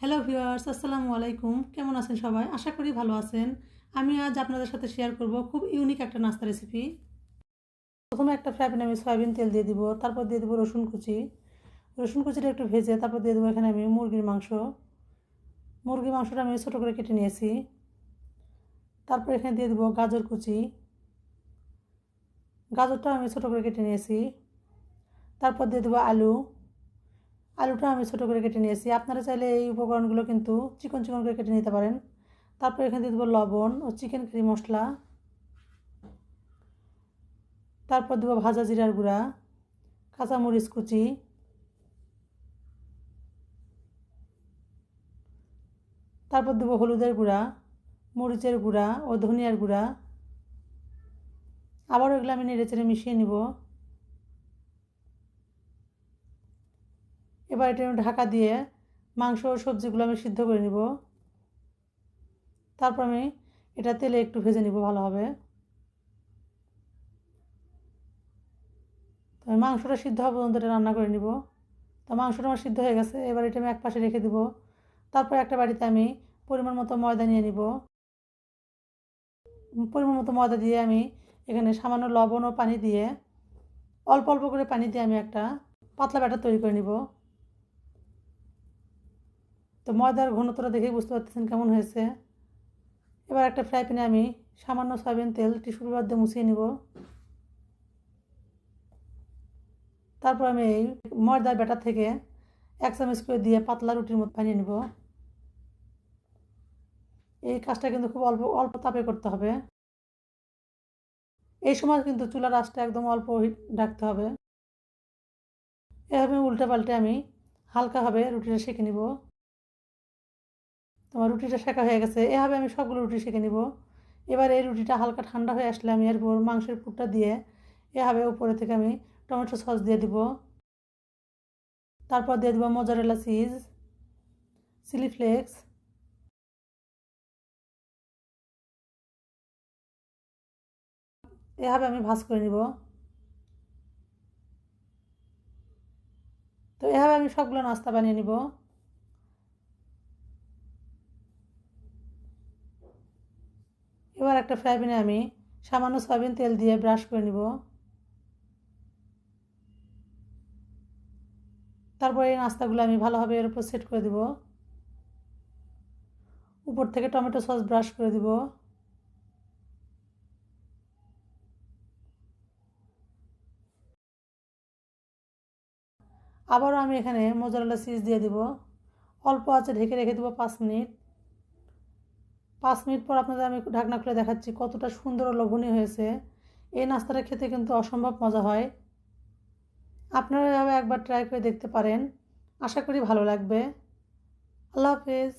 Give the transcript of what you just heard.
Hello viewers, আসসালামু আলাইকুম। কেমন আছেন সবাই? আশা করি ভালো আছেন। আমি আজ আপনাদের সাথে শেয়ার করব খুব ইউনিক একটা নাস্তা রেসিপি। প্রথমে একটা ফ্রাই প্যানে আমি সয়াবিন তেল দিয়ে দিব, তারপর দিয়ে দেবো রসুন কুচি। রসুন কুচিটা একটু ভেজে তারপর দিয়ে দেবো এখানে আমি মুরগির মাংসটা আমি ছোটো করে কেটে নিয়েছি। তারপর এখানে দিয়ে দেবো গাজর কুচি, গাজরটা আমি ছোটো করে কেটে নিয়েছি। তারপর দিয়ে দেবো আলুটা আমি ছোটো করে কেটে নিয়েছি। আপনারা চাইলে এই উপকরণগুলো কিন্তু চিকন চিকন করে কেটে নিতে পারেন। তারপর এখানে দিয়ে দেবো লবণ ও চিকেন কারি মশলা। তারপর দেবো ভাজা জিরার গুঁড়া, কাঁচামরিচ কুচি, তারপর দেবো হলুদের গুঁড়া, মরিচের গুঁড়া ও ধনিয়ার গুঁড়া। আবারও এগুলো আমি নেড়েচেড়ে মিশিয়ে নিব। এবার এটা ঢাকা দিয়ে মাংস ও সবজিগুলো আমি সিদ্ধ করে নিব। তারপর আমি এটা তেলে একটু ভেজে নিব ভালোভাবে। তো আমি মাংসটা সিদ্ধ হওয়া পর্যন্ত এটা রান্না করে নিব। তো মাংসটা আমার সিদ্ধ হয়ে গেছে, এবার এটা আমি এক পাশে রেখে দেবো। তারপর একটা বাড়িতে আমি পরিমাণ মতো ময়দা নিয়ে নিব। পরিমাণ মতো ময়দা দিয়ে আমি এখানে সামান্য লবণ ও পানি দিয়ে অল্প অল্প করে পানি দিয়ে আমি একটা পাতলা ব্যাটার তৈরি করে নিব। তো ময়দার ঘনত্বটা দেখেই বুঝতে পারতেছেন কেমন হয়েছে। এবার একটা ফ্রাই প্যানে আমি সামান্য সয়াবিন তেল টিস্যু পেপার দিয়ে মুছিয়ে নিব। তারপর আমি এই ময়দার ব্যাটার থেকে 1 চামচ করে দিয়ে পাতলা রুটির মতো বানিয়ে নিব। এই কাজটা কিন্তু খুব অল্প অল্প তাপে করতে হবে। এই সময় কিন্তু চুলার আঁচটা একদম অল্প হিট রাখতে হবে। এভাবে উল্টে পাল্টে আমি হালকাভাবে রুটিটা সেঁকে নিব। তোমার রুটিটা সেঁকা হয়ে গেছে, এভাবে আমি সবগুলো রুটি সেঁকে নিব। এবার এই রুটিটা হালকা ঠান্ডা হয়ে আসলে আমি এরপর মাংসের পুরটা দিয়ে এভাবে উপরে থেকে আমি টমেটো সস দিয়ে দিব। তারপর দিয়ে দেবো মোজারেলা চিজ, চিলি ফ্লেক্স। এভাবে আমি ভাজ করে নিব। তো এভাবে আমি সবগুলো নাস্তা বানিয়ে নিব। এবার একটা ফ্রাই প্যানে আমি সামান্য সয়াবিন তেল দিয়ে ব্রাশ করে নিব। তারপর এই নাস্তাগুলো আমি ভালোভাবে এর উপর সেট করে দেব। উপর থেকে টমেটো সস ব্রাশ করে দিব। আবারও আমি এখানে মোজারেলা চিজ দিয়ে দিব। অল্প আঁচে ঢেকে রেখে দেবো 5 মিনিট। 5 মিনিট পর আপনাদের আমি ঢাকনা খুলে দেখাচ্ছি কতটা সুন্দর ও লোভনীয় হয়েছে। এই নাস্তাটা খেতে কিন্তু অসম্ভব মজা হয়। আপনারা এভাবে একবার ট্রাই করে দেখতে পারেন, আশা করি ভালো লাগবে। আল্লাহ হাফেজ।